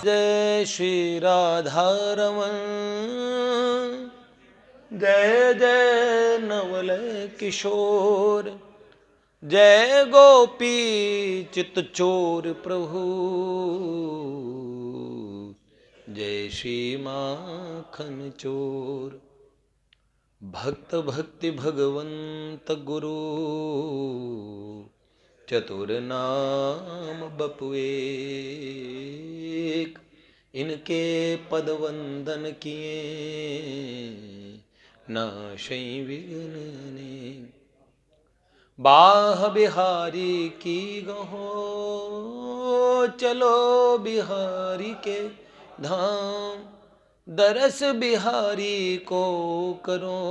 जय श्री राधारमण, जय जय नवल किशोर, जय गोपी चित चोर प्रभु, जय श्री माखन चोर। भक्त भक्ति भगवंत गुरु, चतुर नाम बपुएक, इनके पद वंदन किए नाशै विघ्न अनेक। बाह बिहारी की गहो, चलो बिहारी के धाम, दरस बिहारी को करो,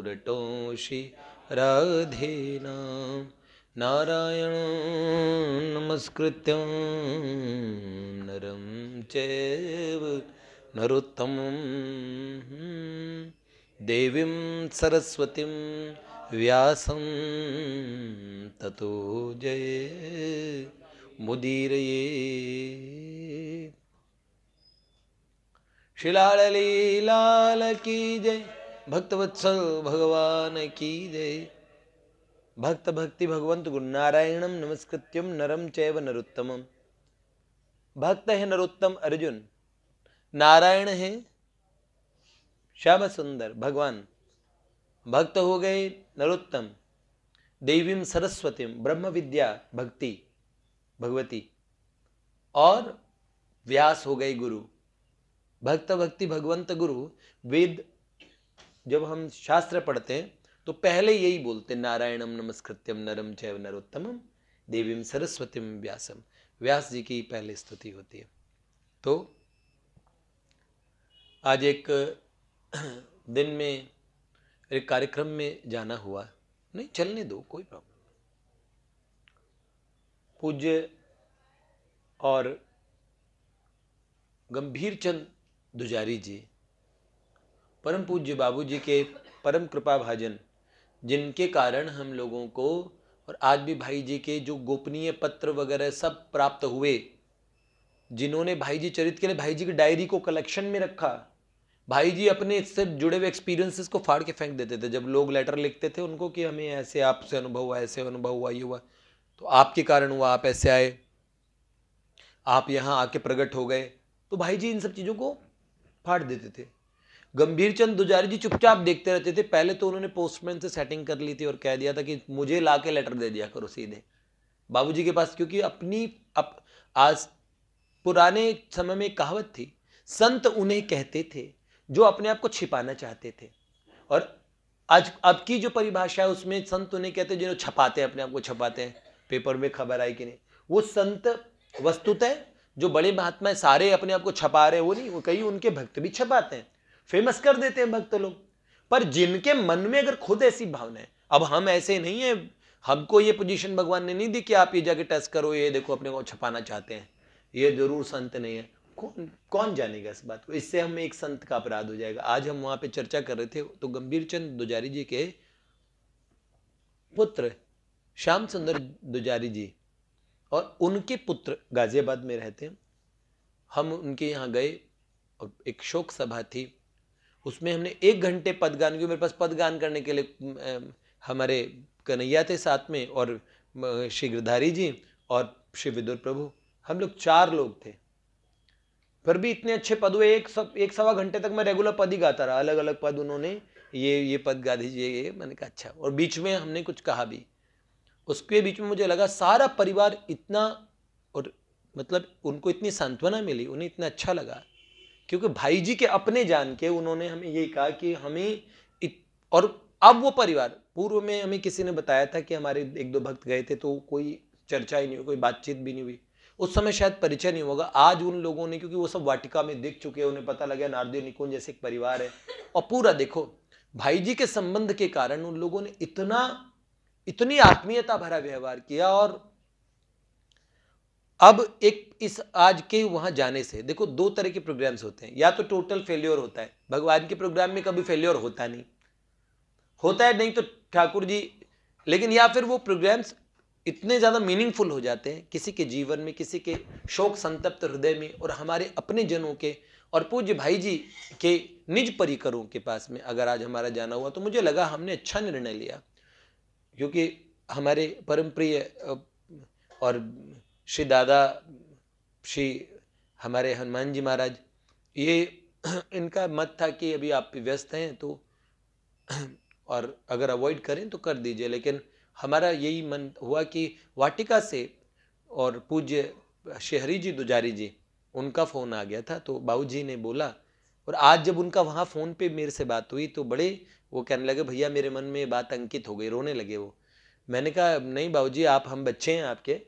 रटो श्री राधे नाम। नारायण नमस्कृत्यं नरं चैव नरोत्तमं, देवीं सरस्वतीं व्यासं ततो जय मुदीरये। श्री लाली लाल की जय, भक्तवत्सल भगवान की जय। भक्त भक्ति भगवंत गुरु नारायणम नमस्कृत्यम नरम चैव नरोत्तमम। भक्त है नरोत्तम अर्जुन, नारायण है श्याम सुंदर भगवान, भक्त हो गए नरोत्तम, देवीम सरस्वतीम ब्रह्म विद्या भक्ति भगवती, और व्यास हो गए गुरु। भक्त भक्ति भगवंत गुरु। वेद जब हम शास्त्र पढ़ते हैं तो पहले यही बोलते, नारायणम नमस्कृत्यम नरम चैव नरोत्तमम, देवीम सरस्वतीम व्यासम। व्यास जी की पहले स्तुति होती है। तो आज एक दिन में एक कार्यक्रम में जाना हुआ, नहीं चलने दो, कोई प्रॉब्लम। पूज्य और गंभीर चंद दुजारी जी, परम पूज्य बाबू जी के परम कृपा भाजन, जिनके कारण हम लोगों को और आज भी भाई जी के जो गोपनीय पत्र वगैरह सब प्राप्त हुए, जिन्होंने भाई जी चरित्र के लिए भाई जी की डायरी को कलेक्शन में रखा। भाई जी अपने इससे जुड़े हुए एक्सपीरियंसेस को फाड़ के फेंक देते थे। जब लोग लेटर लिखते थे उनको कि हमें ऐसे आपसे अनुभव हुआ, ऐसे अनुभव हुआ, ये हुआ, तो आपके कारण हुआ, आप ऐसे आए, आप यहाँ आके प्रकट हो गए, तो भाई जी इन सब चीज़ों को फाड़ देते थे। गंभीर चंद दुजारी जी चुपचाप देखते रहते थे। पहले तो उन्होंने पोस्टमैन से सेटिंग कर ली थी और कह दिया था कि मुझे ला के लेटर दे दिया करो सीधे बाबूजी के पास, क्योंकि आज पुराने समय में एक कहावत थी, संत उन्हें कहते थे जो अपने आप को छिपाना चाहते थे, और आज अब की जो परिभाषा है उसमें संत उन्हें कहते हैं जो छपाते हैं, अपने आप को छपाते हैं, पेपर में खबर आई कि नहीं। वो संत वस्तुतः जो बड़े महात्मा सारे अपने आप को छपा रहे, वो नहीं, वो कई उनके भक्त भी छपाते हैं, फेमस कर देते हैं भक्त लोग। पर जिनके मन में अगर खुद ऐसी भावना है, अब हम ऐसे नहीं है, हमको ये पोजीशन भगवान ने नहीं दी कि आप ये जाके टेस्ट करो, ये देखो अपने को छपाना चाहते हैं, ये जरूर संत नहीं है। कौन जानेगा इस बात को? इससे हम एक संत का अपराध हो जाएगा। आज हम वहां पे चर्चा कर रहे थे, तो गंभीर चंद दुजारी जी के पुत्र श्याम सुंदर दुजारी जी और उनके पुत्र गाजियाबाद में रहते हैं। हम उनके यहाँ गए और एक शोक सभा थी, उसमें हमने 1 घंटे पदगान, क्योंकि मेरे पास पदगान करने के लिए हमारे कन्हैया थे साथ में, और श्री गिरधारी जी और श्री विदुर प्रभु, हम लोग 4 लोग थे। फिर भी इतने अच्छे पद हुए, एक सवा घंटे तक मैं रेगुलर पद ही गाता रहा, अलग अलग पद उन्होंने, ये पद गा दीजिए, ये मैंने कहा अच्छा। और बीच में हमने कुछ कहा भी, उसके बीच में मुझे लगा सारा परिवार इतना, और मतलब उनको इतनी सांत्वना मिली, उन्हें इतना अच्छा लगा, क्योंकि भाई जी के अपने जान के उन्होंने हमें यही कहा कि हमें और अब वो परिवार, पूर्व में हमें किसी ने बताया था कि हमारे 1-2 भक्त गए थे तो कोई चर्चा ही नहीं हुई, कोई बातचीत भी नहीं हुई, उस समय शायद परिचय नहीं होगा। आज उन लोगों ने, क्योंकि वो सब वाटिका में दिख चुके हैं, उन्हें पता लगा नारदियों निकुंज जैसे एक परिवार है, और पूरा देखो भाई जी के संबंध के कारण उन लोगों ने इतनी आत्मीयता भरा व्यवहार किया। और अब एक इस आज के वहां जाने से देखो 2 तरह के प्रोग्राम्स होते हैं, या तो टोटल फेल्योर होता है, भगवान के प्रोग्राम में कभी फेल्योर होता है नहीं तो ठाकुर जी, लेकिन या फिर वो प्रोग्राम्स इतने ज़्यादा मीनिंगफुल हो जाते हैं किसी के जीवन में, किसी के शोक संतप्त हृदय में, और हमारे अपने जनों के और पूज्य भाई जी के निज परिकरों के पास में अगर आज हमारा जाना हुआ, तो मुझे लगा हमने अच्छा निर्णय लिया, क्योंकि हमारे परम प्रिय और श्री दादा श्री हमारे हनुमान जी महाराज, ये इनका मत था कि अभी आप व्यस्त हैं तो और अगर अवॉइड करें तो कर दीजिए, लेकिन हमारा यही मन हुआ कि वाटिका से और पूज्य श्री हरि जी दुजारी जी, उनका फ़ोन आ गया था, तो बाबू जी ने बोला, और आज जब उनका वहाँ फ़ोन पे मेरे से बात हुई तो बड़े वो कहने लगे, भैया मेरे मन में बात अंकित हो गई, रोने लगे वो। मैंने कहा नहीं बाबू जी, आप हम बच्चे हैं आपके।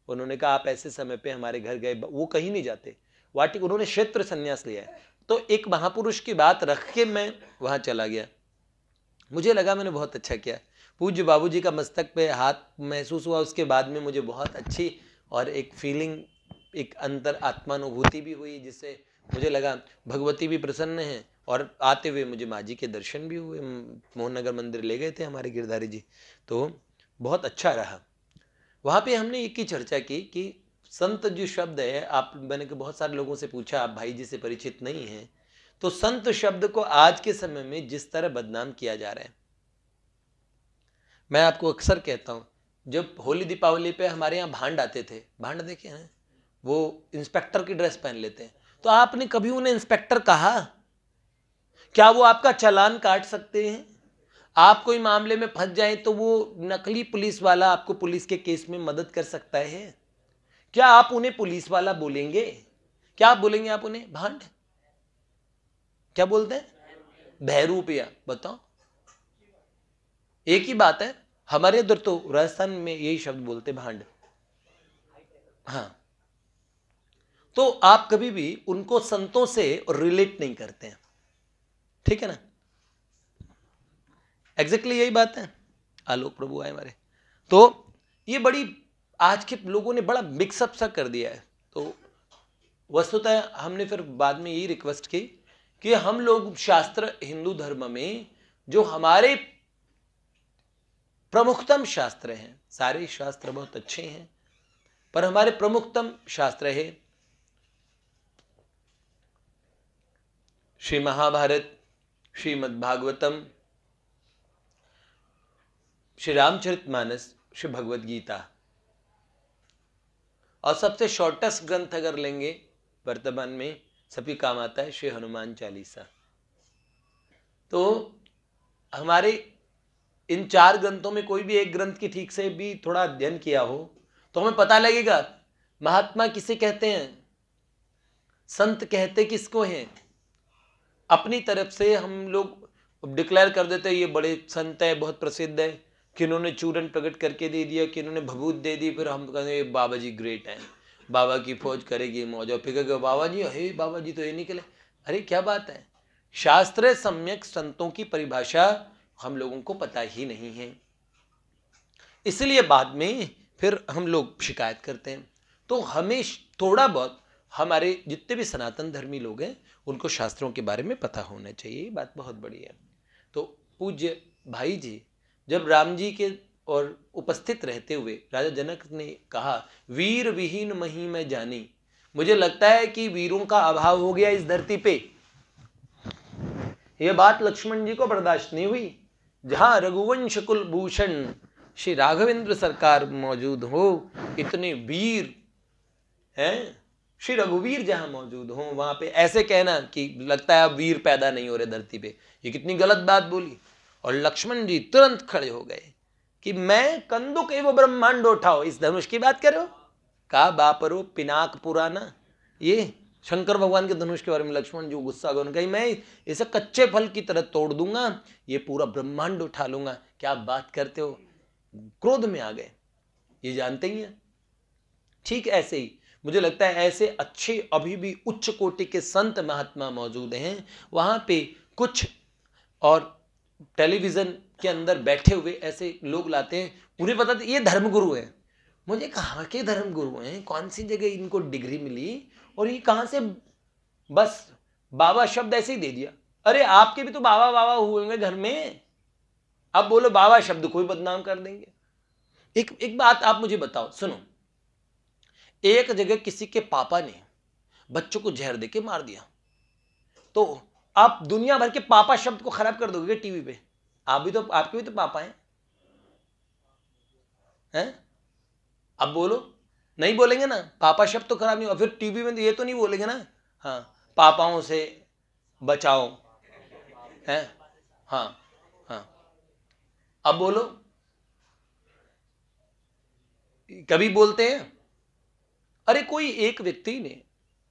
उन्होंने कहा आप ऐसे समय पे हमारे घर गए, वो कहीं नहीं जाते, वाटिका उन्होंने क्षेत्र संन्यास लिया है, तो एक महापुरुष की बात रख के मैं वहाँ चला गया। मुझे लगा मैंने बहुत अच्छा किया। पूज्य बाबूजी का मस्तक पे हाथ महसूस हुआ, उसके बाद में मुझे बहुत अच्छी और एक फीलिंग, एक अंतर आत्मानुभूति भी हुई, जिससे मुझे लगा भगवती भी प्रसन्न हैं, और आते हुए मुझे माँ जी के दर्शन भी हुए। मोहन नगर मंदिर ले गए थे हमारे गिरधारी जी, तो बहुत अच्छा रहा। वहाँ पे हमने एक ही चर्चा की कि संत जो शब्द है, आप मैंने बहुत सारे लोगों से पूछा, आप भाई जी से परिचित नहीं हैं, तो संत शब्द को आज के समय में जिस तरह बदनाम किया जा रहा है, मैं आपको अक्सर कहता हूं, जब होली दीपावली पे हमारे यहाँ भांड आते थे, भांड देखे हैं, वो इंस्पेक्टर की ड्रेस पहन लेते हैं, तो आपने कभी उन्हें इंस्पेक्टर कहा? क्या वो आपका चालान काट सकते हैं? आप कोई मामले में फंस जाए तो वो नकली पुलिस वाला आपको पुलिस के केस में मदद कर सकता है? क्या आप उन्हें पुलिस वाला बोलेंगे? क्या आप बोलेंगे आप उन्हें भांड? क्या बोलते हैं? बहरूपिया। बताओ, एक ही बात है। हमारे इधर तो राजस्थान में यही शब्द बोलते, भांड। हाँ, तो आप कभी भी उनको संतों से रिलेट नहीं करते हैं, ठीक है ना? एग्जैक्टली यही बात है। आलोक प्रभु आए हमारे, तो ये बड़ी आज के लोगों ने बड़ा मिक्सअप सा कर दिया है। तो वस्तुतः हमने फिर बाद में यही रिक्वेस्ट की कि हम लोग शास्त्र, हिंदू धर्म में जो हमारे प्रमुखतम शास्त्र हैं, सारे शास्त्र बहुत अच्छे हैं, पर हमारे प्रमुखतम शास्त्र है श्री महाभारत, श्रीमद् भागवतम, श्री रामचरितमानस, श्री भगवद गीता, और सबसे शॉर्टेस्ट ग्रंथ अगर लेंगे वर्तमान में सभी काम आता है, श्री हनुमान चालीसा। तो हमारे इन 4 ग्रंथों में कोई भी एक ग्रंथ की ठीक से भी थोड़ा अध्ययन किया हो तो हमें पता लगेगा महात्मा किसे कहते हैं, संत कहते किसको हैं। अपनी तरफ से हम लोग डिक्लेयर कर देते हैं ये बड़े संत है, बहुत प्रसिद्ध है, किन्होंने चूरन प्रकट करके दे दिया, किन्होंने भभूत दे दी, फिर हम कहेंगे बाबा जी ग्रेट हैं, बाबा की फौज करेगी मौज, और फिर कहेंगे बाबा जी, हे बाबा जी तो ये निकले। अरे क्या बात है, शास्त्र सम्यक संतों की परिभाषा हम लोगों को पता ही नहीं है, इसलिए बाद में फिर हम लोग शिकायत करते हैं। तो हमें थोड़ा बहुत हमारे जितने भी सनातन धर्मी लोग हैं उनको शास्त्रों के बारे में पता होना चाहिए, ये बात बहुत बड़ी है। तो पूज्य भाई जी जब राम जी के और उपस्थित रहते हुए राजा जनक ने कहा वीर विहीन मही में जानी, मुझे लगता है कि वीरों का अभाव हो गया इस धरती पे। यह बात लक्ष्मण जी को बर्दाश्त नहीं हुई। जहां रघुवंश कुल भूषण श्री राघवेंद्र सरकार मौजूद हो, इतने वीर हैं, श्री रघुवीर जहां मौजूद हो, वहां पे ऐसे कहना कि लगता है अब वीर पैदा नहीं हो रहे धरती पे, ये कितनी गलत बात बोली। और लक्ष्मण जी तुरंत खड़े हो गए कि मैं कंदुक एवं ब्रह्मांड उठाओ, इस धनुष की बात कर रहे हो? कहा बापरो पिनाक पुराना, ये शंकर भगवान के धनुष के बारे में लक्ष्मण जी गुस्सा गए, कही मैं इसे कच्चे फल की तरह तोड़ दूंगा, ये पूरा ब्रह्मांड उठा लूंगा, क्या आप बात करते हो? क्रोध में आ गए, ये जानते ही हैं। ठीक ऐसे ही मुझे लगता है ऐसे अच्छे अभी भी उच्च कोटि के संत महात्मा मौजूद हैं वहां पे कुछ, और टेलीविजन के अंदर बैठे हुए ऐसे लोग लाते हैं, उन्हें पता ये धर्मगुरु हैं। मुझे कहाँ के धर्मगुरु हैं, कौन सी जगह इनको डिग्री मिली, और ये कहाँ से बस बाबा शब्द ऐसे ही दे दिया। अरे आपके भी तो बाबा बाबा हुए होंगे घर में, अब बोलो बाबा शब्द को ही बदनाम कर देंगे। एक बात आप मुझे बताओ, सुनो, एक जगह किसी के पापा ने बच्चों को जहर देके मार दिया, तो आप दुनिया भर के पापा शब्द को खराब कर दोगे टीवी पे? आप भी तो, आपके भी तो पापा हैं? अब बोलो, नहीं बोलेंगे ना? पापा शब्द तो खराब नहीं, और फिर टीवी में ये तो नहीं बोलेंगे ना, हाँ पापाओं से बचाओ, हैं? हाँ हाँ, अब बोलो, कभी बोलते हैं? अरे कोई एक व्यक्ति ने,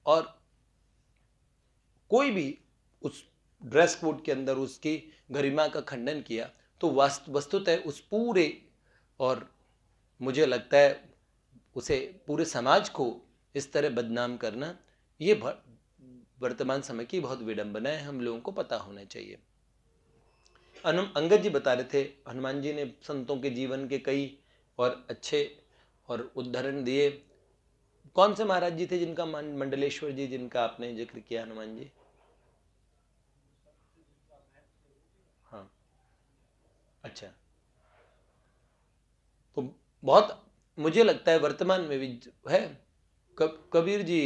और कोई भी उस ड्रेस कोड के अंदर उसकी गरिमा का खंडन किया, तो वस्तुतः उस पूरे, और मुझे लगता है उसे पूरे समाज को इस तरह बदनाम करना, ये वर्तमान समय की बहुत विडंबना है, हम लोगों को पता होना चाहिए। अंगद जी बता रहे थे, हनुमान जी ने संतों के जीवन के कई और अच्छे और उदाहरण दिए। कौन से महाराज जी थे जिनका, मंडलेश्वर जी जिनका आपने जिक्र किया, हनुमान जी? हाँ, अच्छा, तो बहुत मुझे लगता है वर्तमान में भी है। कबीर जी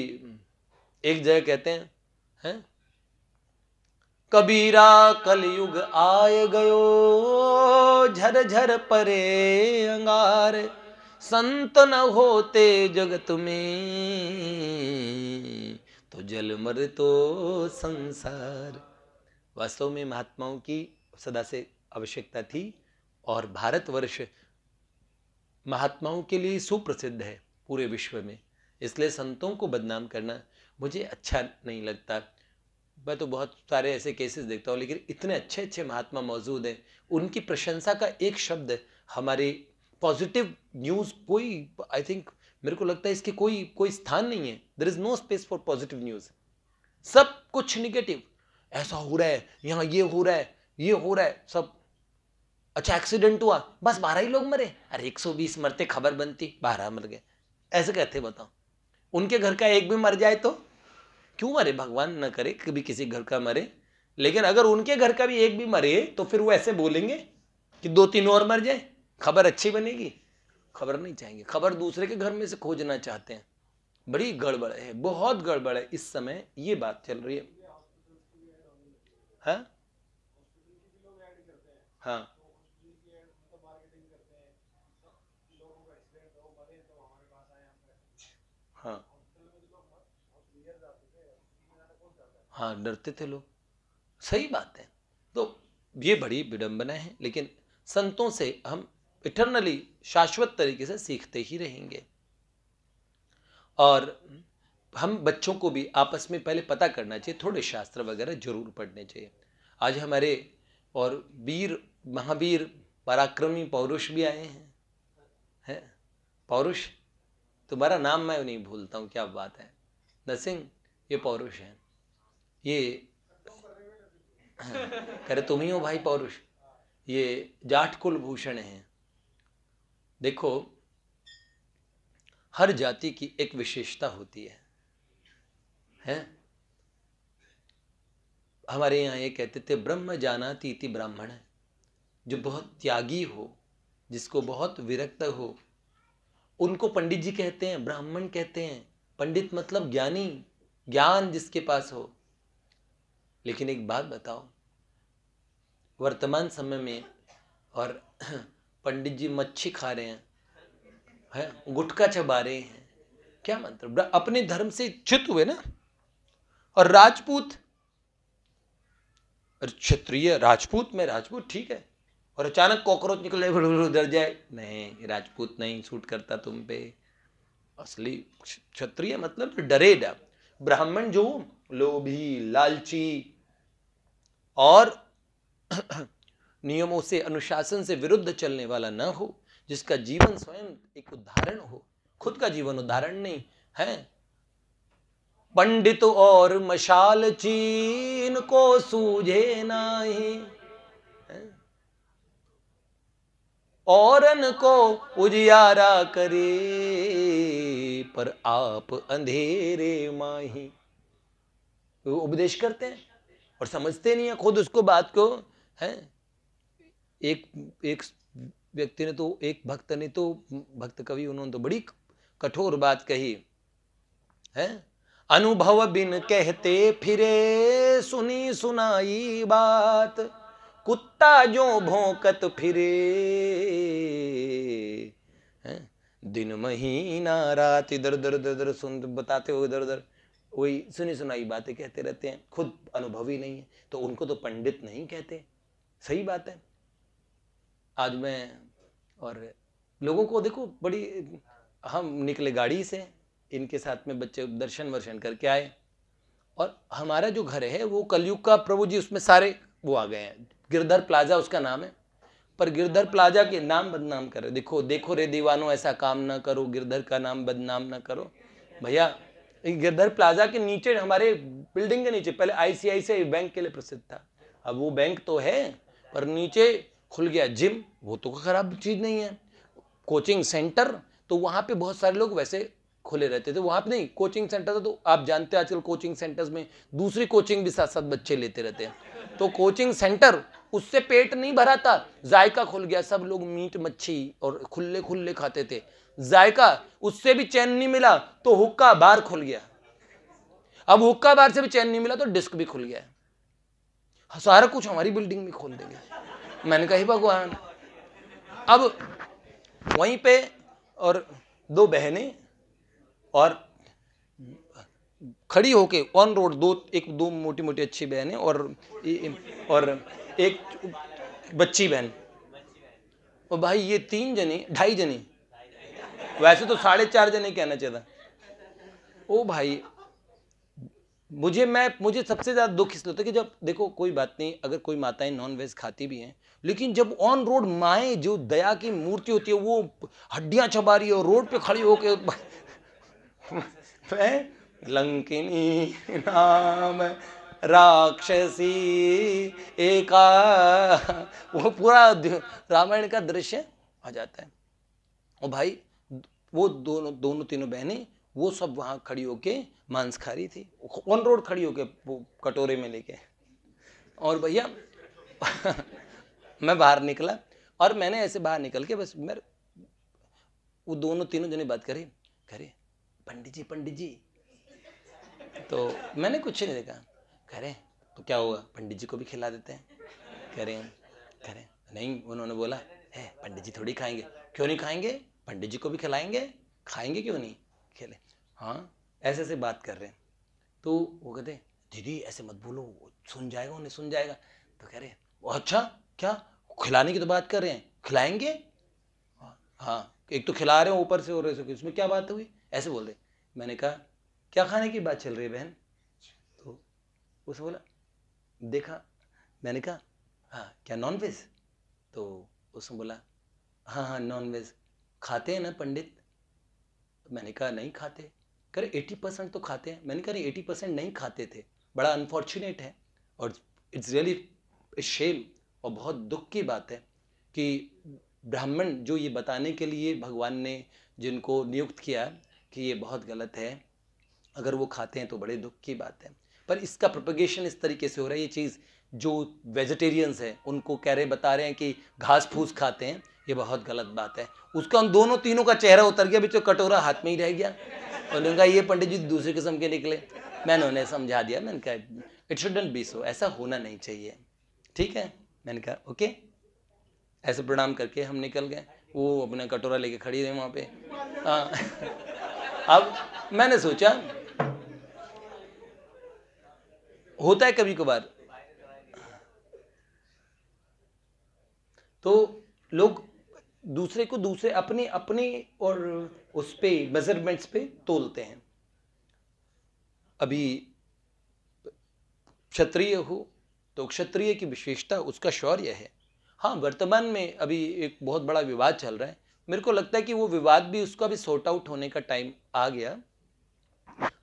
एक जगह कहते हैं, कबीरा कलयुग आए गयो, झर झर परे अंगार, संत न होते जगत में, तो जल मर तो संसार। वास्तव में महात्माओं की सदा से आवश्यकता थी, और भारतवर्ष महात्माओं के लिए सुप्रसिद्ध है पूरे विश्व में, इसलिए संतों को बदनाम करना मुझे अच्छा नहीं लगता। मैं तो बहुत सारे ऐसे केसेस देखता हूँ, लेकिन इतने अच्छे अच्छे महात्मा मौजूद हैं, उनकी प्रशंसा का एक शब्द हमारे पॉजिटिव न्यूज़, कोई, आई थिंक, मेरे को लगता है इसके कोई स्थान नहीं है। There is no space for positive news, सब कुछ निगेटिव, ऐसा हो रहा है, यहाँ ये हो रहा है, ये हो रहा है, सब। अच्छा एक्सीडेंट हुआ, बस 12 ही लोग मरे, अरे 120 मरते खबर बनती, 12 मर गए, ऐसे कहते, बताओ। उनके घर का एक भी मर जाए तो क्यों मरे, भगवान न करे कभी किसी घर का मरे, लेकिन अगर उनके घर का भी एक भी मरे तो फिर वो ऐसे बोलेंगे कि 2-3 और मर जाए, खबर अच्छी बनेगी। खबर नहीं चाहेंगे, खबर दूसरे के घर में से खोजना चाहते हैं। बड़ी गड़बड़ है, बहुत गड़बड़ है इस समय, ये बात चल रही है। हाँ हाँ हाँ हाँ, डरते थे लोग, सही बात है। तो ये बड़ी विडंबना है, लेकिन संतों से हम इटरनली, शाश्वत तरीके से सीखते ही रहेंगे। और हम बच्चों को भी आपस में पहले पता करना चाहिए, थोड़े शास्त्र वगैरह जरूर पढ़ने चाहिए। आज हमारे और वीर महावीर पराक्रमी पौरुष भी आए हैं, पौरुष, तुम्हारा नाम मैं नहीं भूलता हूँ, क्या बात है, नरसिंह, ये पौरुष है, ये करे तुम ही हो भाई पौरुष, ये जाट कुलभूषण है। देखो, हर जाति की एक विशेषता होती है? हमारे यहाँ ये कहते थे, ब्रह्म जानाति इति ब्राह्मण, जो बहुत त्यागी हो, जिसको बहुत विरक्त हो, उनको पंडित जी कहते हैं, ब्राह्मण कहते हैं। पंडित मतलब ज्ञानी, ज्ञान जिसके पास हो। लेकिन एक बात बताओ, वर्तमान समय में, और पंडित जी मच्छी खा रहे हैं, गुटखा चबा रहे हैं, क्या मतलब, अपने धर्म से च्युत हुए ना। और राजपूत, क्षत्रिय, राजपूत में राजपूत ठीक है, और अचानक कॉकरोच निकले उधर जाए, नहीं राजपूत नहीं सूट करता तुम पे। असली क्षत्रिय मतलब डरे डर। ब्राह्मण जो लोभी, लालची और नियमों से, अनुशासन से विरुद्ध चलने वाला ना हो, जिसका जीवन स्वयं एक उदाहरण हो, खुद का जीवन उदाहरण नहीं है। पंडित और मशाल चीन को सूझे नाही, औरन को उजियारा करे, पर आप अंधेरे माही। वो उपदेश करते हैं और समझते नहीं है खुद उसको, बात को है। एक व्यक्ति ने तो, एक भक्त ने तो, भक्त कवि, उन्होंने तो बड़ी कठोर बात कही है। अनुभव बिन कहते फिरे, सुनी सुनाई बात, कुत्ता जो भौंकत फिरे, है? दिन महीना रात इधर उधर इधर उधर सुन बताते हो, इधर उधर वही सुनी सुनाई बातें कहते रहते हैं, खुद अनुभवी नहीं है, तो उनको तो पंडित नहीं कहते। सही बात है। आज मैं और लोगों को देखो, बड़ी, हम निकले गाड़ी से, इनके साथ में बच्चे दर्शन वर्शन करके आए, और हमारा जो घर है वो कलयुग का प्रभु जी, उसमें सारे वो आ गए हैं। गिरधर प्लाजा उसका नाम है, पर गिरधर प्लाजा के नाम बदनाम कर रहे। देखो देखो रे दीवानों, ऐसा काम ना करो, गिरधर का नाम बदनाम ना करो भैया। गिरधर प्लाजा के नीचे, हमारे बिल्डिंग के नीचे पहले ICICI बैंक के लिए प्रसिद्ध था। अब वो बैंक तो है, पर नीचे खुल गया जिम, वो तो खराब चीज नहीं है। कोचिंग सेंटर, तो वहां पे बहुत सारे लोग वैसे खुले रहते थे, वहां पे नहीं, कोचिंग सेंटर था। तो आप जानते हैं आजकल कोचिंग सेंटर्स में दूसरी कोचिंग भी साथ साथ बच्चे लेते रहते हैं, तो कोचिंग सेंटर, उससे पेट नहीं भरा था, जायका खुल गया, सब लोग मीट मच्छी और खुले खुले खाते थे, जायका, उससे भी चैन नहीं मिला तो हुक्का बार खुल गया। अब हुक्का बार से भी चैन नहीं मिला तो डिस्क भी खुल गया। सारा कुछ हमारी बिल्डिंग में खोल देंगे। मैंने कहा भगवान। अब वहीं पे और दो बहनें और खड़ी होके ऑन रोड, दो मोटी मोटी अच्छी बहनें और एक बच्ची बहन, और भाई ये 3 जने, 2.5 जने, वैसे तो 4.5 जने कहना चाहिए था। ओ भाई, मुझे सबसे ज्यादा दुख इसलिए होता है कि जब देखो, कोई बात नहीं, अगर कोई माताएं नॉन वेज खाती भी हैं, लेकिन जब ऑन रोड माएं जो दया की मूर्ति होती है, वो हड्डियां चबा रही है और रोड पे खड़ी होके लंकिनी नाम राक्षसी एका, वो पूरा रामायण का दृश्य आ जाता है। और भाई वो दोनों तीनों बहनें, वो सब वहां खड़ी होके मांस खा रही थी, ऑन रोड खड़ी होके, वो कटोरे में लेके। और भैया मैं बाहर निकला, और मैंने ऐसे बाहर निकल के बस वो दोनों तीनों जने बात करे, पंडित जी। तो मैंने कुछ नहीं देखा, कह रहे तो क्या हुआ, पंडित जी को भी खिला देते हैं। कह रहे नहीं, उन्होंने बोला है पंडित जी थोड़ी खाएंगे। क्यों नहीं खाएंगे, पंडित जी को भी खिलाएंगे, खाएंगे क्यों नहीं, खेले। हाँ, ऐसे ऐसे बात कर रहे हैं। तो वो कहते दीदी ऐसे मत बोलो, सुन जाएगा, उन्हें सुन जाएगा। तो कह रहे अच्छा क्या, खिलाने की तो बात कर रहे हैं, खिलाएंगे। हाँ, एक तो खिला रहे हो ऊपर से, और इसमें क्या बात हुई, ऐसे बोल रहे। मैंने कहा क्या खाने की बात चल रही है बहन। तो उसने बोला देखा। मैंने कहा हाँ क्या नॉन वेज। तो उसने बोला हाँ नॉन वेज खाते हैं ना पंडित। मैंने कहा नहीं खाते। करे 80% तो खाते हैं। मैंने कहा 80% नहीं खाते थे, बड़ा अनफॉर्चुनेट है, और इट्स रियली शेम, और बहुत दुख की बात है कि ब्राह्मण जो ये बताने के लिए भगवान ने जिनको नियुक्त किया कि ये बहुत गलत है, अगर वो खाते हैं तो बड़े दुख की बात है। पर इसका प्रोपगेशन इस तरीके से हो रहा है, ये चीज़ जो वेजिटेरियंस है उनको कह रहे बता रहे हैं कि घास फूस खाते हैं, ये बहुत गलत बात है। उसका उन दोनों तीनों का चेहरा उतर गया, बीच कटोरा हाथ में ही रह गया। उन्होंने कहा ये पंडित जी दूसरे किस्म के निकले। मैंने उन्हें समझा दिया, मैंने कहा इट शुडंट बी सो, ऐसा होना नहीं चाहिए, ठीक है। मैंने कहा ओके, ऐसे प्रणाम करके हम निकल गए। वो अपना कटोरा लेके खड़ी रही वहाँ पे। अब मैंने सोचा होता है कभी कभार, तो लोग दूसरे को दूसरे अपने अपने और उस पे मेजरमेंट्स पे तोलते हैं। अभी क्षत्रिय हो तो क्षत्रिय की विशेषता उसका शौर्य है। हाँ, वर्तमान में अभी एक बहुत बड़ा विवाद चल रहा है, मेरे को लगता है कि वो विवाद भी उसका भी सॉर्ट आउट होने का टाइम आ गया।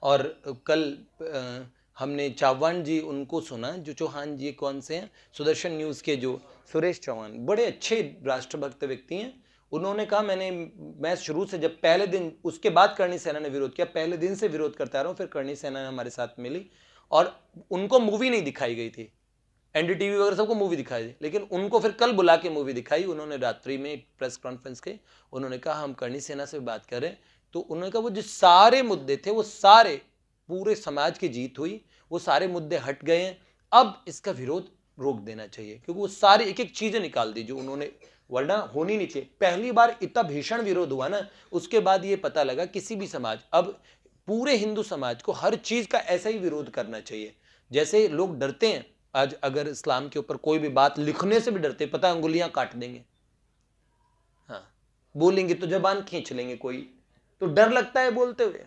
और कल हमने चौहान जी उनको सुना, जो चौहान जी कौन से हैं, सुदर्शन न्यूज़ के जो सुरेश चौहान, बड़े अच्छे राष्ट्रभक्त व्यक्ति हैं। उन्होंने कहा मैं शुरू से जब पहले दिन, उसके बाद करणी सेना ने विरोध किया, पहले दिन से विरोध करता रहा हूँ, फिर करणी सेना ने हमारे साथ मिली और उनको मूवी नहीं दिखाई गई थी एनडीटीवी वगैरह सबको मूवी दिखाई दी, लेकिन उनको फिर कल बुला के मूवी दिखाई। उन्होंने रात्रि में प्रेस कॉन्फ्रेंस के उन्होंने कहा हम करणी सेना से बात करें, तो उन्होंने कहा वो जो सारे मुद्दे थे वो सारे पूरे समाज की जीत हुई, वो सारे मुद्दे हट गए हैं, अब इसका विरोध रोक देना चाहिए, क्योंकि वो सारी एक एक चीजें निकाल दी जो उन्होंने, वरना होनी नहीं चाहिए। पहली बार इतना भीषण विरोध हुआ ना, उसके बाद ये पता लगा किसी भी समाज, अब पूरे हिंदू समाज को हर चीज का ऐसा ही विरोध करना चाहिए। जैसे लोग डरते हैं आज, अगर इस्लाम के ऊपर कोई भी बात लिखने से भी डरते, पता अंगुलियां काट देंगे, हाँ बोलेंगे तो जबान खींच लेंगे, कोई तो डर लगता है बोलते हुए।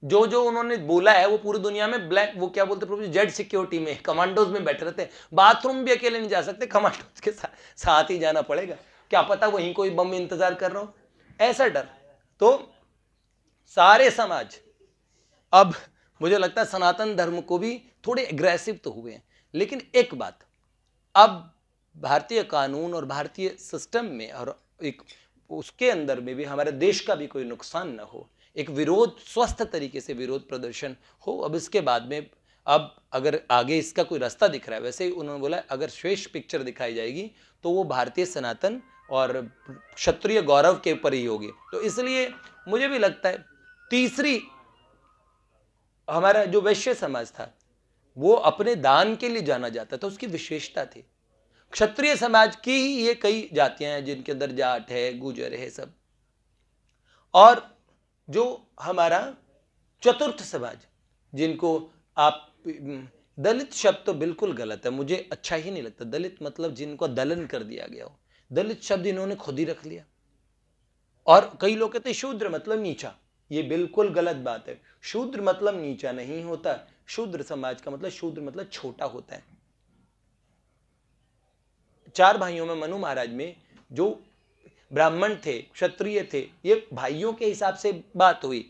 जो जो उन्होंने बोला है वो पूरी दुनिया में ब्लैक, वो क्या बोलते हैं, जेड सिक्योरिटी में, कमांडोज में बैठे रहते हैं, बाथरूम भी अकेले नहीं जा सकते, कमांडोज के साथ ही जाना पड़ेगा, क्या पता वहीं कोई बम इंतजार कर रहा हो, ऐसा डर। तो सारे समाज, अब मुझे लगता है सनातन धर्म को भी थोड़े एग्रेसिव तो हुए हैं, लेकिन एक बात, अब भारतीय कानून और भारतीय सिस्टम में और एक उसके अंदर में भी हमारे देश का भी कोई नुकसान ना हो, एक विरोध, स्वस्थ तरीके से विरोध प्रदर्शन हो। अब इसके बाद में, अब अगर आगे इसका कोई रास्ता दिख रहा है, वैसे ही उन्होंने बोला अगर श्रेष्ठ पिक्चर दिखाई जाएगी तो वो भारतीय सनातन और क्षत्रिय गौरव के ऊपर ही होगी। तो इसलिए मुझे भी लगता है तीसरी, हमारा जो वैश्य समाज था वो अपने दान के लिए जाना जाता था, उसकी विशेषता थी। क्षत्रिय समाज की ही ये कई जातियां हैं जिनके अंदर जाट है, गुजर है सब, और जो हमारा चतुर्थ समाज, जिनको आप, दलित शब्द तो बिल्कुल गलत है, मुझे अच्छा ही नहीं लगता। दलित मतलब जिनको दलन कर दिया गया हो, दलित शब्द इन्होंने खुद ही रख लिया। और कई लोग कहते हैं शूद्र मतलब नीचा, ये बिल्कुल गलत बात है। शूद्र मतलब नीचा नहीं होता, शूद्र समाज का मतलब, शूद्र मतलब छोटा होता है। चार भाइयों में मनु महाराज में जो ब्राह्मण थे, क्षत्रिय थे, ये भाइयों के हिसाब से बात हुई।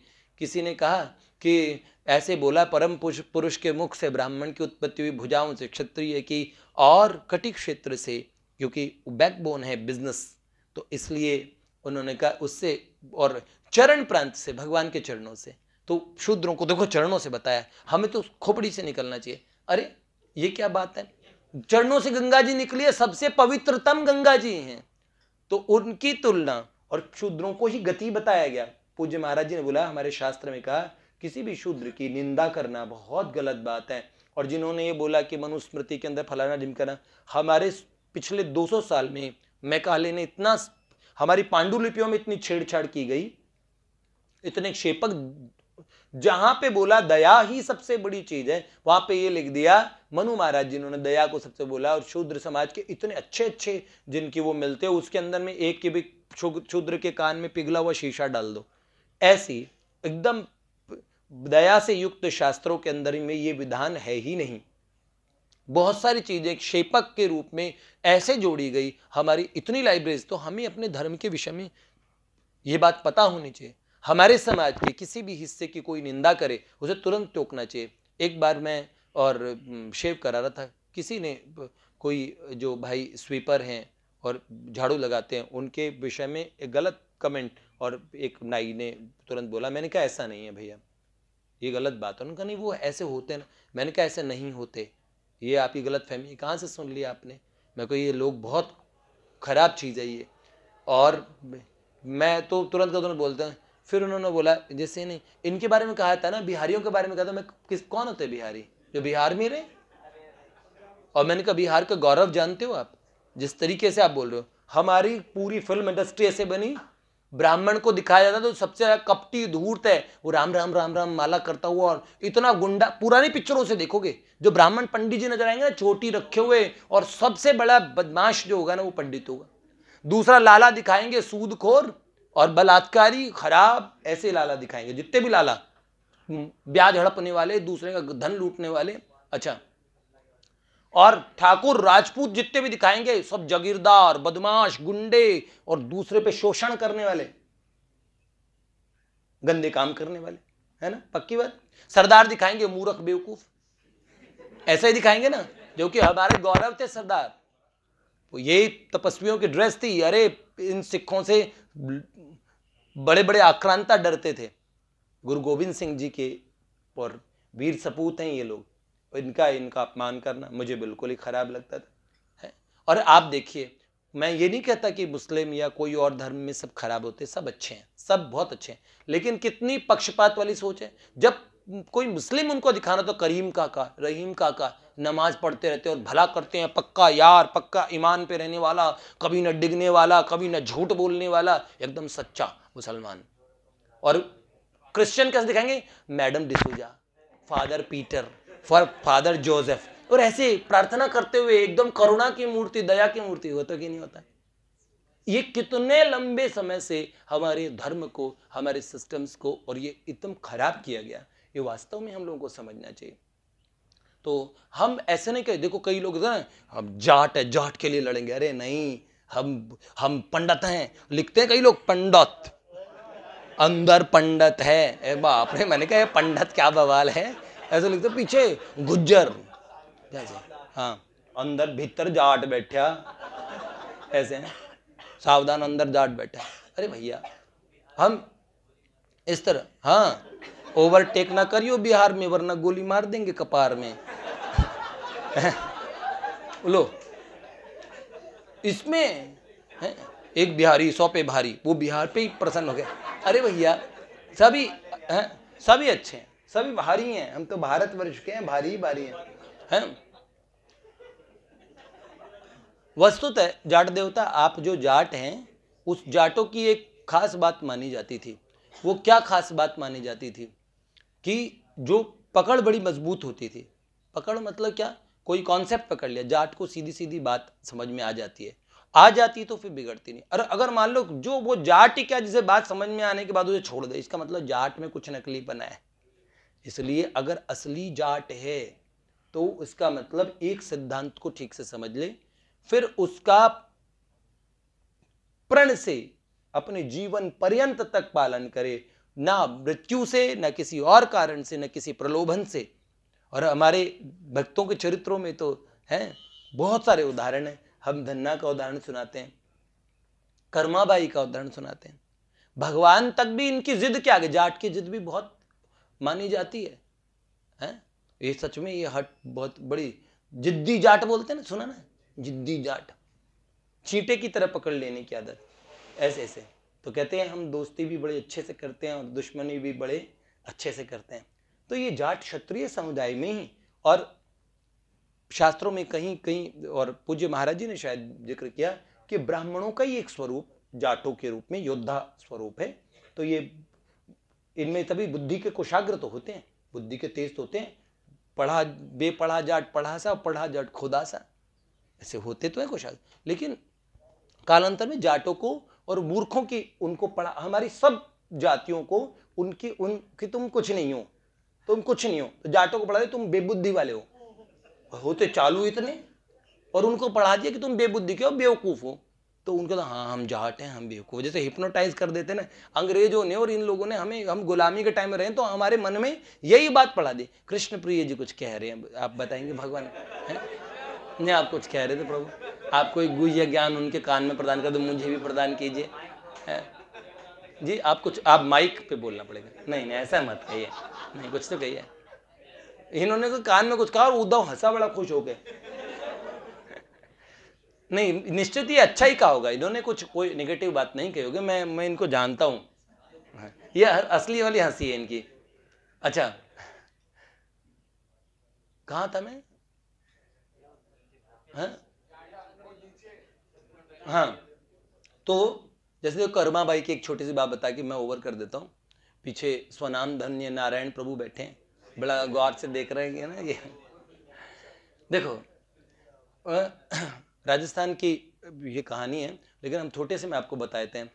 किसी ने कहा कि ऐसे बोला, परम पुरुष के मुख से ब्राह्मण की उत्पत्ति हुई, भुजाओं से क्षत्रिय की, और कटी क्षेत्र से, क्योंकि बैकबोन है बिजनेस, तो इसलिए उन्होंने कहा उससे, और चरण प्रांत से, भगवान के चरणों से। तो शूद्रों को देखो चरणों से बताया, हमें तो खोपड़ी से निकलना चाहिए। अरे ये क्या बात है, चरणों से गंगा जी निकली है, सबसे पवित्रतम गंगा जी हैं, तो उनकी तुलना, और शूद्रों को ही गति बताया गया। पूज्य महाराज जी ने बोला, हमारे शास्त्र में कहा किसी भी शूद्र की निंदा करना बहुत गलत बात है। और जिन्होंने ये बोला कि मनुस्मृति के अंदर फलाना ढिमकाना, हमारे पिछले 200 साल में मैकाले ने इतना, हमारी पांडुलिपियों में इतनी छेड़छाड़ की गई, इतने क्षेपक, जहां पे बोला दया ही सबसे बड़ी चीज है, वहां पे ये लिख दिया मनु महाराज जिन्होंने दया को सबसे बोला। और शूद्र समाज के इतने अच्छे अच्छे जिनकी वो मिलते हैं, उसके अंदर में एक के भी शूद्र के कान में पिघला हुआ शीशा डाल दो, ऐसी एकदम दया से युक्त शास्त्रों के अंदर में ये विधान है ही नहीं। बहुत सारी चीजें क्षेपक के रूप में ऐसे जोड़ी गई, हमारी इतनी लाइब्रेरीज, तो हमें अपने धर्म के विषय में ये बात पता होनी चाहिए। हमारे समाज के किसी भी हिस्से की कोई निंदा करे, उसे तुरंत टोकना चाहिए। एक बार मैं और शेव करा रहा था, किसी ने, कोई जो भाई स्वीपर हैं और झाड़ू लगाते हैं, उनके विषय में एक गलत कमेंट, और एक नाई ने तुरंत बोला। मैंने कहा ऐसा नहीं है भैया, ये गलत बात है। उन्होंने कहा नहीं वो ऐसे होते हैं ना। मैंने कहा ऐसे नहीं होते, ये आपकी गलत फहमी कहाँ से सुन लिया आपने। मैं को ये लोग बहुत खराब चीज़ है ये, और मैं तो तुरंत का तुरंत बोलता हूँ। फिर उन्होंने बोला जैसे नहीं, इनके बारे में कहा था ना, बिहारियों के बारे में कहा था, मैं कौन होते बिहारी जो बिहार में रहे। और मैंने कहा बिहार का गौरव जानते हो आप, जिस तरीके से आप बोल रहे हो। हमारी पूरी फिल्म इंडस्ट्री ऐसे बनी, ब्राह्मण को दिखाया जाता तो सबसे ज्यादा कपटी धूर्त है वो, राम राम राम राम माला करता हुआ, और इतना गुंडा। पुरानी पिक्चरों से देखोगे जो ब्राह्मण पंडित जी नजर आएंगे ना, चोटी रखे हुए, और सबसे बड़ा बदमाश जो होगा ना वो पंडित होगा। दूसरा लाला दिखाएंगे सूदखोर और बलात्कारी खराब, ऐसे लाला दिखाएंगे, जितने भी लाला, ब्याज हड़पने वाले, दूसरे का धन लूटने वाले। अच्छा, और ठाकुर राजपूत जितने भी दिखाएंगे सब जागीरदार, बदमाश, गुंडे, और दूसरे पे शोषण करने वाले, गंदे काम करने वाले, है ना, पक्की बात। सरदार दिखाएंगे मूर्ख बेवकूफ, ऐसे ही दिखाएंगे ना, जो कि हमारे गौरव थे सरदार। तो ये तपस्वियों की ड्रेस थी। अरे इन सिखों से बड़े बड़े आक्रांता डरते थे, गुरु गोविंद सिंह जी के, और वीर सपूत हैं ये लोग। इनका अपमान करना मुझे बिल्कुल ही खराब लगता था, है। और आप देखिए, मैं ये नहीं कहता कि मुस्लिम या कोई और धर्म में सब खराब होते, सब अच्छे हैं, सब बहुत अच्छे हैं, लेकिन कितनी पक्षपात वाली सोच है। जब कोई मुस्लिम उनको दिखाना तो करीम काका, रहीम काका, नमाज पढ़ते रहते और भला करते हैं, पक्का यार, पक्का ईमान पे रहने वाला, कभी न डिगने वाला, कभी न झूठ बोलने वाला, एकदम सच्चा मुसलमान। और क्रिश्चियन कैसे दिखाएंगे? Madam D'Souza, father Peter, father Joseph, और ऐसे प्रार्थना करते हुए एकदम करुणा की मूर्ति, दया की मूर्ति। होता कि नहीं होता? ये कितने लंबे समय से हमारे धर्म को, हमारे सिस्टम्स को, और ये एकदम खराब किया गया। ये वास्तव में हम लोगों को समझना चाहिए। तो हम ऐसे नहीं कहे, देखो कई लोग ना, हम जाट है, जाट के लिए लड़ेंगे। अरे नहीं, हम पंडित हैं, लिखते हैं कई लोग पंडित, अंदर पंडित है। बाप रे, मैंने कहा पंडित क्या बवाल है, ऐसे लिखते पीछे गुज्जर जैसे, हाँ, अंदर भीतर जाट बैठा, ऐसे हैं, सावधान अंदर जाट बैठा। अरे भैया, हम इस तरह, हाँ, ओवरटेक ना करियो बिहार में, वरना गोली मार देंगे कपार में। लो, इसमें है एक बिहारी 100 पे भारी, वो बिहार पे ही प्रसन्न हो गया। अरे भैया, सभी सभी अच्छे हैं, सभी भारी हैं, हम तो भारतवर्ष के हैं, भारी भारी हैं। वस्तुतः जाट देवता, आप जो जाट हैं, उस जाटों की एक खास बात मानी जाती थी। वो क्या खास बात मानी जाती थी? कि जो पकड़ बड़ी मजबूत होती थी। पकड़ मतलब क्या? कोई कॉन्सेप्ट पकड़ लिया, जाट को सीधी सीधी बात समझ में आ जाती है, आ जाती है तो फिर बिगड़ती नहीं। और अगर मान लो जो वो जाट ही क्या, जिसे बात समझ में आने के बाद उसे छोड़ दे, इसका मतलब जाट में कुछ नकली बना है। इसलिए अगर असली जाट है तो इसका मतलब एक सिद्धांत को ठीक से समझ ले, फिर उसका प्रण से अपने जीवन पर्यंत तक पालन करे, ना मृत्यु से, ना किसी और कारण से, ना किसी प्रलोभन से। और हमारे भक्तों के चरित्रों में तो हैं बहुत सारे उदाहरण हैं। हम धन्ना का उदाहरण सुनाते हैं, कर्माबाई का उदाहरण सुनाते हैं। भगवान तक भी इनकी जिद के आगे, जाट की जिद भी बहुत मानी जाती है, हैं? ये सच में ये हट बहुत बड़ी जिद्दी जाट बोलते हैं ना, सुना ना, जिद्दी जाट, चींटे की तरह पकड़ लेने की आदत, ऐसे ऐसे। तो कहते हैं हम दोस्ती भी बड़े अच्छे से करते हैं और दुश्मनी भी बड़े अच्छे से करते हैं। तो ये जाट क्षत्रिय समुदाय में ही, और शास्त्रों में कहीं कहीं, और पूज्य महाराज जी ने शायद जिक्र किया कि ब्राह्मणों का ही एक स्वरूप जाटों के रूप में योद्धा स्वरूप है। तो ये इनमें तभी बुद्धि के कुशाग्र तो होते हैं, बुद्धि के तेज तो होते हैं। पढ़ा बेपढ़ा जाट पढ़ा सा, पढ़ा जाट खुदा सा, ऐसे होते तो है कुशाग्र। लेकिन कालांतर में जाटों को और मूर्खों की, उनको पढ़ा, हमारी सब जातियों को उनकी तुम कुछ नहीं हो, तुम कुछ नहीं हो, तो जाटों को पढ़ा दिया तुम बेबुद्धि वाले हो, होते चालू इतने, और उनको पढ़ा दिया कि तुम बेबुद्धि के हो, बेवकूफ हो। तो उनको तो हाँ हम जाट हैं, हम बेवकूफ, जैसे हिप्नोटाइज कर देते ना अंग्रेजों ने और इन लोगों ने हमें, हम गुलामी के टाइम में रहे तो हमारे मन में यही बात पढ़ा दी। कृष्ण प्रिय जी कुछ कह रहे हैं, आप बताएंगे भगवान है? नहीं, आप कुछ कह रहे थे प्रभु, आप कोई गुह्य ज्ञान उनके कान में प्रदान कर दो, मुझे भी प्रदान कीजिए जी। आप कुछ, आप माइक पे बोलना पड़ेगा। नहीं नहीं, ऐसा मत कहिए, नहीं कुछ तो कहिए। इन्होंने तो कान में कुछ कहा और उद्धव हंसा बड़ा खुश हो गए। नहीं, निश्चित ही अच्छा ही कहा होगा, इन्होंने कुछ कोई नेगेटिव बात नहीं कही होगी, मैं इनको जानता हूं, ये असली वाली हंसी है इनकी। अच्छा, कहां था मैं? हाँ, तो जैसे कर्माबाई की एक छोटी सी बात बता के मैं ओवर कर देता हूँ। पीछे स्वनाम धन्य नारायण प्रभु बैठे हैं, बड़ा गौर से देख रहे हैं ना ये। देखो, राजस्थान की ये कहानी है, लेकिन हम छोटे से मैं आपको बताते हैं।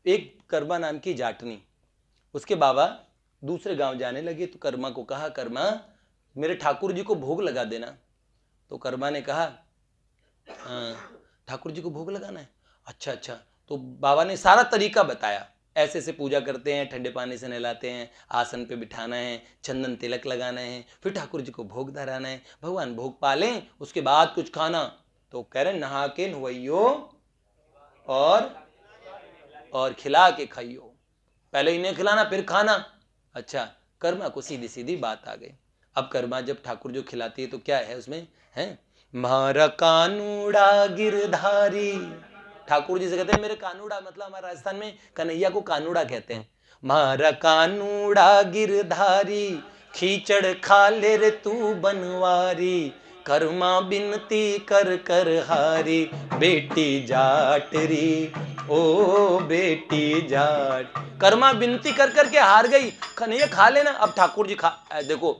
एक कर्मा नाम की जाटनी, उसके बाबा दूसरे गांव जाने लगे तो कर्मा को कहा, कर्मा मेरे ठाकुर जी को भोग लगा देना। तो कर्मा ने कहा, ठाकुर जी को भोग लगाना है, अच्छा अच्छा। तो बाबा ने सारा तरीका बताया, ऐसे से पूजा करते हैं, ठंडे पानी से नहलाते हैं, आसन पे बिठाना है, चंदन तिलक लगाना है, फिर ठाकुर जी को भोग धराना है, भगवान भोग पालें, उसके बाद कुछ खाना। तो कह रहे नहा के नुवैयो और खिला के खाइयो, पहले इन्हें खिलाना फिर खाना। अच्छा, कर्मा को सीधी सीधी बात आ गई। अब कर्मा जब ठाकुर जो खिलाती है तो क्या है उसमें है, मारा कानूड़ा गिरधारी। ठाकुर जी से कहते हैं मेरे कानूड़ा, मतलब हमारे राजस्थान में कन्हैया को कानूड़ा कहते हैं। मारा कानूड़ा गिरधारी, खींचड़ खा ले रे तू बनवारी, कर्मा बिनती कर कर हारी, बेटी जाटरी ओ बेटी जाट। कर्मा बिनती कर कर के हार गई, कन्हैया खा लेना। अब ठाकुर जी देखो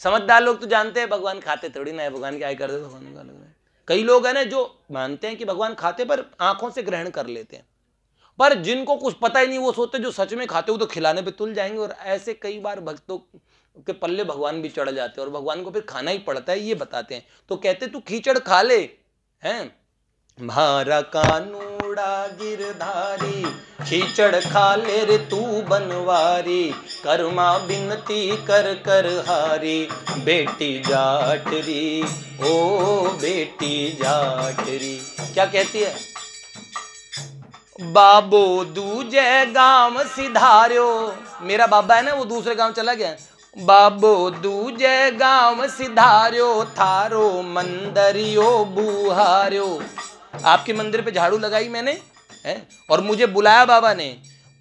समझदार लोग तो जानते हैं भगवान खाते थोड़ी ना है, भगवान क्या करते भगवान का लग रहा है। कई लोग हैं ना जो मानते हैं कि भगवान खाते पर आंखों से ग्रहण कर लेते हैं, पर जिनको कुछ पता ही नहीं वो सोचते जो सच में खाते हो तो खिलाने पे तुल जाएंगे। और ऐसे कई बार भक्तों के पल्ले भगवान भी चढ़ जाते हैं और भगवान को फिर खाना ही पड़ता है, ये बताते हैं। तो कहते तू कीचड़ खा ले, हैं मारा कानूड़ा गिरधारी, खींचड़ खा ले रे तू बनवारी, कर्मा बिनती कर कर हारी, बेटी जाटरी ओ बेटी जाटरी। क्या कहती है, बाबो दूजे गांव सिधार्यो, मेरा बाबा है ना वो दूसरे गांव चला गया, बाबो दूजे गांव सिधार्यो, थारो मंदरियो बुहार्यो। आपके मंदिर पे झाड़ू लगाई मैंने है और मुझे बुलाया बाबा ने,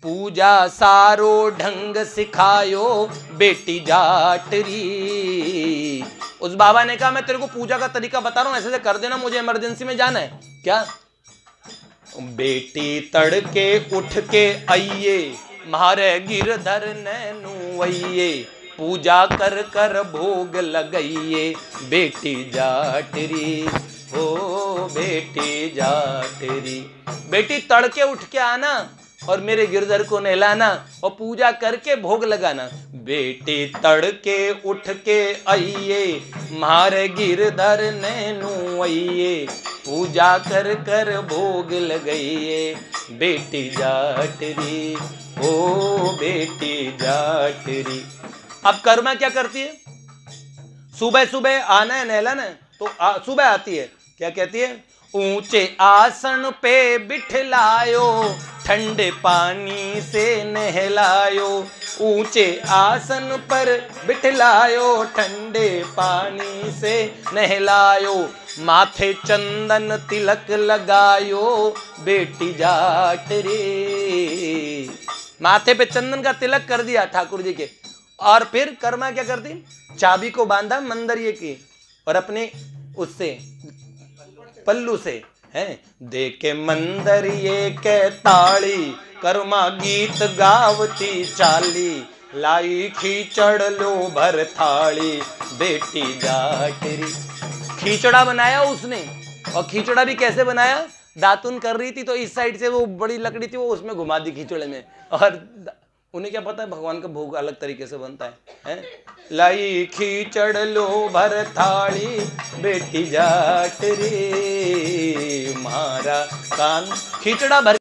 पूजा सारो ढंग सिखायो, बेटी जाटरी। उस बाबा ने कहा मैं तेरे को पूजा का तरीका बता रहा हूं, ऐसे से कर देना, मुझे इमरजेंसी में जाना है। क्या, बेटी तड़के उठ के आइये, मारे गिरधर नैनू आइये, पूजा कर कर भोग लगाइए, बेटी जाटरी ओ बेटी जाटरी। बेटी तड़के उठ के आना और मेरे गिरधर को नहलाना और पूजा करके भोग लगाना। बेटी तड़के उठ के आइये, मारे गिरधर नैनू आइये, पूजा कर कर भोग लगाइए, बेटी जाटरी ओ बेटी जाटरी। अब कर्मा क्या करती है, सुबह सुबह आना है नहलाना है तो सुबह आती है, क्या कहती है, ऊंचे आसन पे बिठलायो, ठंडे पानी से नहलायो, ऊंचे आसन पर बिठलायो, ठंडे पानी से नहलायो, माथे चंदन तिलक लगायो, बेटी जाटरी। माथे पे चंदन का तिलक कर दिया ठाकुर जी के, और फिर कर्मा क्या करती, चाबी को बांधा मंदरिये की और अपने उससे पल्लू से हैं, दे के मंदरिये के ताड़ी, कर्मा गीत गावती चाली, लाई खींचड़ लो भर थाली, बेटी जाटरी। खींचड़ा बनाया उसने, और खींचड़ा भी कैसे बनाया, दातुन कर रही थी तो इस साइड से वो बड़ी लकड़ी थी वो उसमें घुमा दी खींचड़े में, और उन्हें क्या पता है भगवान का भोग अलग तरीके से बनता है? लाई खींचड़ लो भर थाली, बेटी जाटरी, मारा कान खींचड़ा भर